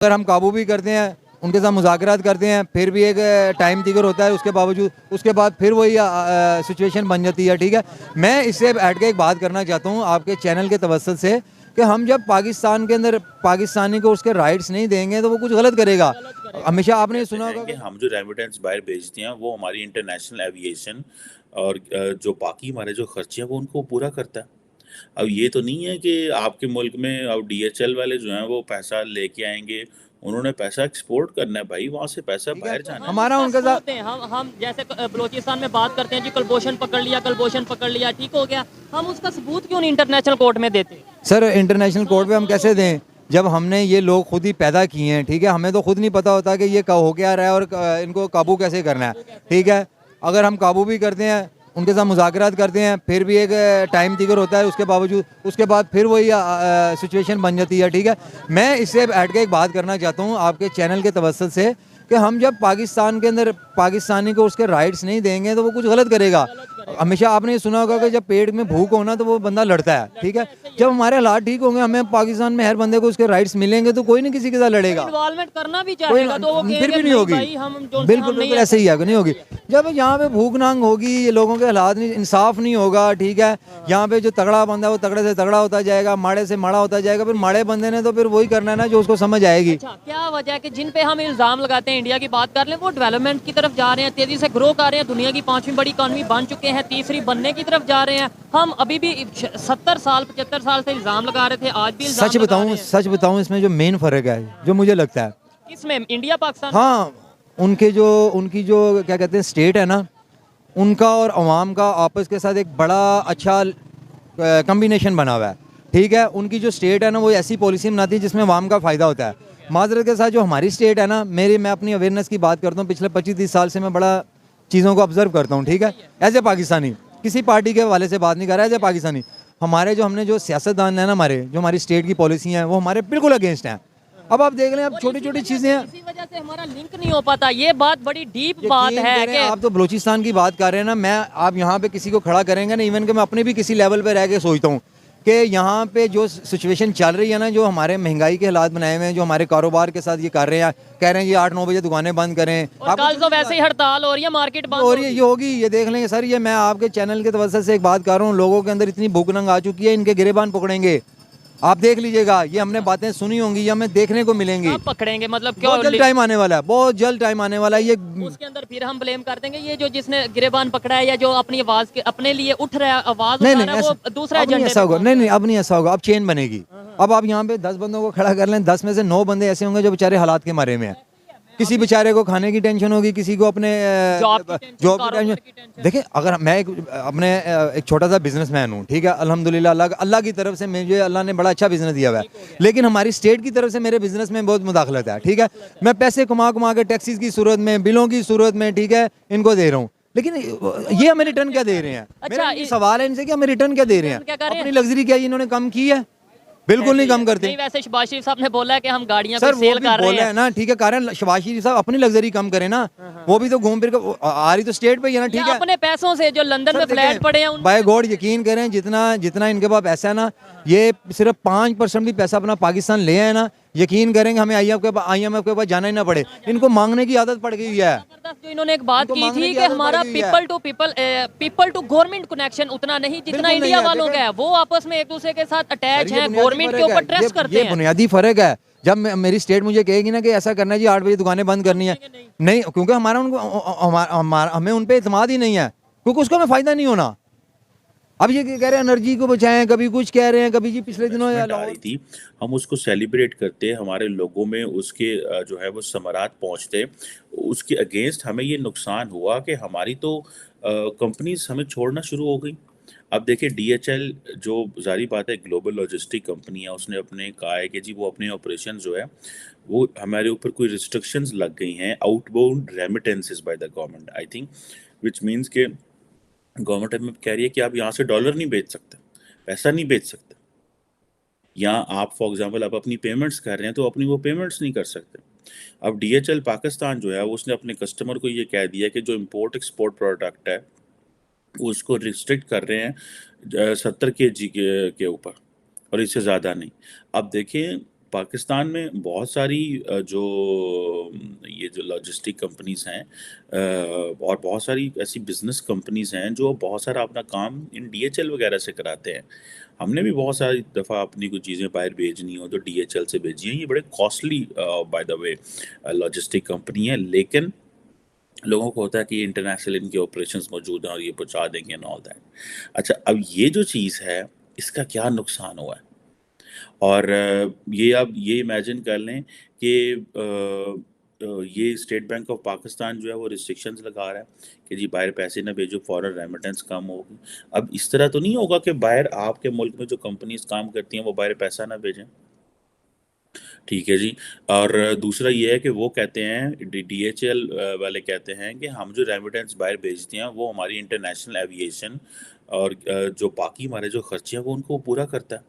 अगर हम काबू भी करते हैं, उनके साथ मुज़ाकरात करते हैं, फिर भी एक टाइम टिकर होता है, उसके बावजूद उसके बाद फिर वही सिचुएशन बन जाती है। ठीक है, मैं इससे हट के एक बात करना चाहता हूँ आपके चैनल के तवज्जुह से कि हम जब पाकिस्तान के अंदर पाकिस्तानी को उसके राइट्स नहीं देंगे तो वो कुछ गलत करेगा। हमेशा आपने कैसे सुना होगा जाएंगे? हम जो रेमिटेंस बाहर भेजते हैं वो हमारी इंटरनेशनल एविएशन और जो बाकी हमारे जो खर्चे हैं वो उनको पूरा करता है। अब ये तो नहीं है कि आपके मुल्क में अब डीएचएल वाले जो हैं वो पैसा लेके आएंगे। उन्होंने पैसा एक्सपोर्ट करना है भाई, वहां से पैसा ठीक है, बाहर जाना है। हमारा उनके साथ हम जैसे बलोचिस्तान में बात करते हैं जी, कुलभूषण पकड़ लिया, ठीक हो गया। हम उसका सबूत क्यों नहीं इंटरनेशनल कोर्ट में देते? सर इंटरनेशनल कोर्ट पे हम कैसे दें जब हमने ये लोग खुद ही पैदा किए हैं। ठीक है, हमें तो खुद नहीं पता होता कि ये हो क्या रहा है और इनको काबू कैसे करना है। ठीक है, अगर हम काबू भी करते हैं, उनके साथ मुज़ाकरात करते हैं, फिर भी एक टाइम टिकर होता है, उसके बावजूद उसके बाद फिर वही सिचुएशन बन जाती है। ठीक है, मैं इससे हट के एक बात करना चाहता हूँ आपके चैनल के तवज्जुह से कि हम जब पाकिस्तान के अंदर पाकिस्तानी को उसके राइट्स नहीं देंगे तो वो कुछ गलत करेगा। हमेशा आपने ये सुना होगा कि जब पेट में भूख हो ना तो वो बंदा लड़ता है। ठीक है, जब हमारे हालात ठीक होंगे, हमें पाकिस्तान में हर बंदे को उसके राइट्स मिलेंगे तो कोई नहीं किसी के साथ लड़ेगा। इन्वॉल्वमेंट करना भी कोई चाहेगा तो वो फिर कहेंगे भी नहीं होगी। भाई हम जो बिल्कुल बिल्कुल ऐसे ही है, नहीं होगी। जब यहाँ पे भूख नांग होगी, ये लोगों के हालात नहीं, इंसाफ नहीं होगा। ठीक है, यहाँ पे जो तगड़ा बंदा है वो तगड़े से तगड़ा होता जाएगा, माड़े से माड़ा होता जाएगा। फिर माड़े बंदे ने तो फिर वही करना है ना जो उसको समझ आएगी। अच्छा, क्या वजह है कि जिन पे हम इल्जाम लगाते हैं, इंडिया की बात कर लें, वो डेवलपमेंट की तरफ जा रहे हैं, तेजी से ग्रो कर रहे हैं, दुनिया की 5वीं बड़ी इकॉनमी बन चुके हैं, तीसरी बनने की तरफ जा रहे हैं। हम अभी भी 70 साल 75 साल से इल्जाम लगा रहे थे, आज भी इल्जाम लगा रहे हैं। सच बताऊं इसमें जो मेन फर्क है जो मुझे लगता है, किसमें? इंडिया पाकिस्तान? हाँ, उनकी जो क्या कहते हैं स्टेट है ना, उनका और अवाम का आपस के साथ एक बड़ा अच्छा कम्बिनेशन बना हुआ है। ठीक है, उनकी जो स्टेट है ना वो ऐसी पॉलिसी बनाती है जिसमें अवाम का फ़ायदा होता है। माजरत के साथ जो हमारी स्टेट है ना, मैं अपनी अवेयरनेस की बात करता हूँ, पिछले 25-30 साल से मैं बड़ा चीज़ों को ऑब्जर्व करता हूँ। ठीक है, एज ए पाकिस्तानी, किसी पार्टी के हवाले से बात नहीं कर रहा है, एज ए पाकिस्तानी हमारे हमने जो सियासतदान है ना, हमारी स्टेट की पॉलिसी हैं वो हमारे बिल्कुल अगेंस्ट हैं। अब आप देख लें, अब छोटी छोटी चीज़ें हैं, इसी वजह से हमारा लिंक नहीं हो पाता। ये बात बड़ी डीप बात यकीन है करें, कि आप तो बलूचिस्तान की बात कर रहे हैं ना, मैं आप यहाँ पे किसी को खड़ा करेंगे ना, इवन कि मैं अपने भी किसी लेवल पे रह के सोचता हूँ कि यहाँ पे जो सिचुएशन चल रही है ना, जो हमारे महंगाई के हालात बनाए हुए हैं, जो हमारे कारोबार के साथ ये कर रहे हैं, कह रहे हैं ये 8-9 बजे दुकानें बंद करें। और कल तो वैसे ही हड़ताल हो रही है, मार्केट बंद और ये होगी, ये देख लेंगे सर। ये मैं आपके चैनल के तवज्जुह से एक बात कर रहा हूँ, लोगों के अंदर इतनी भूख नंग आ चुकी है, इनके गिरेबान पकड़ेंगे। आप देख लीजिएगा, ये हमने बातें सुनी होंगी, ये हमें देखने को मिलेंगी। कब पकड़ेंगे? मतलब क्यों? बहुत जल्द टाइम आने वाला है, बहुत जल्द टाइम आने वाला है। ये उसके अंदर फिर हम ब्लेम कर देंगे ये जो जिसने गिरेबान पकड़ा है या जो अपनी आवाज के अपने लिए उठ रहा है, आवाज नहीं उठा नहीं रहा है, ऐसा वो दूसरा अब नहीं एजेंडे ऐसा पे होगा, काम नहीं कर नहीं रहा अब नहीं ऐसा होगा, अब चेन बनेगी। अब आप यहाँ पे 10 बंदों को खड़ा कर लें, 10 में से 9 बंदे ऐसे होंगे जो बेचारे हालात के मारे में हैं। किसी बेचारे को खाने की टेंशन होगी, किसी को अपने जॉब की जॉब की टेंशन। देखिए, अगर मैं एक छोटा सा बिजनेसमैन हूँ, ठीक है, अल्हम्दुलिल्लाह अल्लाह की तरफ से मुझे अल्लाह ने बड़ा अच्छा बिजनेस दिया हुआ है, लेकिन हमारी स्टेट की तरफ से मेरे बिजनेस में बहुत मुदाखलत है। ठीक है, मैं पैसे कमा कमा के टैक्सीज की सूरत में, बिलों की सूरत में, ठीक है, इनको दे रहा हूँ, लेकिन ये हमें रिटर्न क्या दे रहे हैं? मेरा ये सवाल है इनसे कि हमें रिटर्न क्या दे रहे हैं? अपनी लग्जरी क्या इन्होंने कम की है? बिल्कुल नहीं कम करते। नहीं, वैसे शहबाज शरीफ साहब ने बोला है कि हम गाड़ियां सर सेल वो भी कर रहे बोला है हैं ना, ठीक है, कारण शहबाज शरीफ साहब अपनी लग्जरी कम करें ना, वो भी तो घूम फिर के आ रही तो स्टेट पे ही है ना। ठीक है, अपने पैसों से जो लंदन में फ्लैट पड़े हैं उन बाय गॉड यकीन करें, जितना जितना इनके पास पैसा है ना, ये सिर्फ 5% भी पैसा अपना पाकिस्तान ले आए ना, यकीन करेंगे हमें IMF के पास जाना ही ना पड़े। इनको मांगने की आदत पड़ गई है। जो इन्होंने एक बात इनको की मांगने थी की कि आदत हमारा पड़ गई है। पीपल टू गवर्नमेंट कनेक्शन उतना नहीं जितना बिल्कुल नहीं इंडिया है, वालों का है। वो आपस में एक दूसरे के साथ अटैच हैं, गवर्नमेंट के ऊपर ट्रस्ट करते ये हैं। बुनियादी फर्क है। जब मेरी स्टेट मुझे कहेगी ना कि ऐसा करना है जी, 8 बजे दुकानें बंद करनी है, नहीं, क्योंकि हमें उन पे इत्मीनान ही नहीं है, क्योंकि उसका हमें फायदा नहीं होना। अब ये कह रहे हैं एनर्जी को बचाएं, कभी कुछ कह रहे हैं, कभी जी पिछले दिनों आ रही थी, हम उसको सेलिब्रेट करते, हमारे लोगों में उसके जो है वो समरात पहुंचते, उसके अगेंस्ट हमें ये नुकसान हुआ कि हमारी तो कंपनीज हमें छोड़ना शुरू हो गई। अब देखिए डीएचएल जो जारी बात है ग्लोबल लॉजिस्टिक कंपनी है, उसने अपने कहा है कि जी वो अपने ऑपरेशन जो है वो हमारे ऊपर कोई रिस्ट्रिक्शंस लग गई हैं outbound remittances by the government, I think, which means के गवर्नमेंट हमें कह रही है कि आप यहाँ से डॉलर नहीं बेच सकते, पैसा नहीं बेच सकते, या आप फॉर एग्जांपल आप अपनी पेमेंट्स कर रहे हैं तो अपनी वो पेमेंट्स नहीं कर सकते। अब डीएचएल पाकिस्तान जो है वो उसने अपने कस्टमर को ये कह दिया कि जो इम्पोर्ट एक्सपोर्ट प्रोडक्ट है वो उसको रिस्ट्रिक्ट कर रहे हैं 70 kg के ऊपर, और इससे ज़्यादा नहीं। अब देखिए पाकिस्तान में बहुत सारी ये जो लॉजिस्टिक कंपनीज हैं और बहुत सारी ऐसी बिजनेस कंपनीज हैं जो बहुत सारा अपना काम इन डीएचएल वगैरह से कराते हैं। हमने भी बहुत सारी दफ़ा अपनी कुछ चीज़ें बाहर भेजनी हो तो डीएचएल से भेजी हैं। ये बड़े costly by the way logistic company है, लेकिन लोगों को होता है कि इंटरनेशनल इनके ऑपरेशंस मौजूद हैं और ये पहुंचा देंगे एंड ऑल दैट। अच्छा, अब ये जो चीज़ है इसका क्या नुकसान हुआ है? और ये आप ये इमेजिन कर लें कि ये स्टेट बैंक ऑफ पाकिस्तान जो है वो रिस्ट्रिक्शंस लगा रहा है कि जी बाहर पैसे ना भेजो, फॉरेन रेमिटेंस कम होगी। अब इस तरह तो नहीं होगा कि बाहर आपके मुल्क में जो कंपनीज काम करती हैं वो बाहर पैसा ना भेजें, ठीक है जी। और दूसरा ये है कि वो कहते हैं डीएचएल वाले कहते हैं कि हम जो रेमिटेंस बाहर भेजते हैं वो हमारी इंटरनेशनल एविएशन और जो बाकी हमारे जो खर्चे हैं वो उनको पूरा करता है।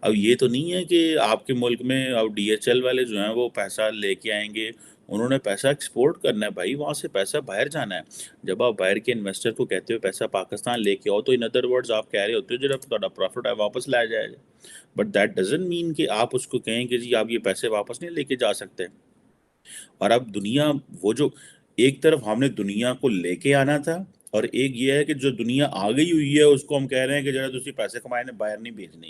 अब ये तो नहीं है कि आपके मुल्क में अब डीएचएल वाले जो हैं वो पैसा लेके आएंगे, उन्होंने पैसा एक्सपोर्ट करना है भाई, वहाँ से पैसा बाहर जाना है। जब आप बाहर के इन्वेस्टर को कहते हो पैसा पाकिस्तान लेके आओ, तो इन अदर वर्ड्स आप कह रहे होते हो जब ਤੁਹਾਡਾ प्रॉफिट है वापस लाया जाएगा। बट दैट डजंट मीन कि आप उसको कहें कि जी आप ये पैसे वापस नहीं लेके जा सकते। और अब दुनिया वो जो एक तरफ हमने दुनिया को लेके आना था और एक ये है कि जो दुनिया आ गई हुई है उसको हम कह रहे हैं कि जरा तुसी पैसे कमाए ने बाहर नहीं भेजने।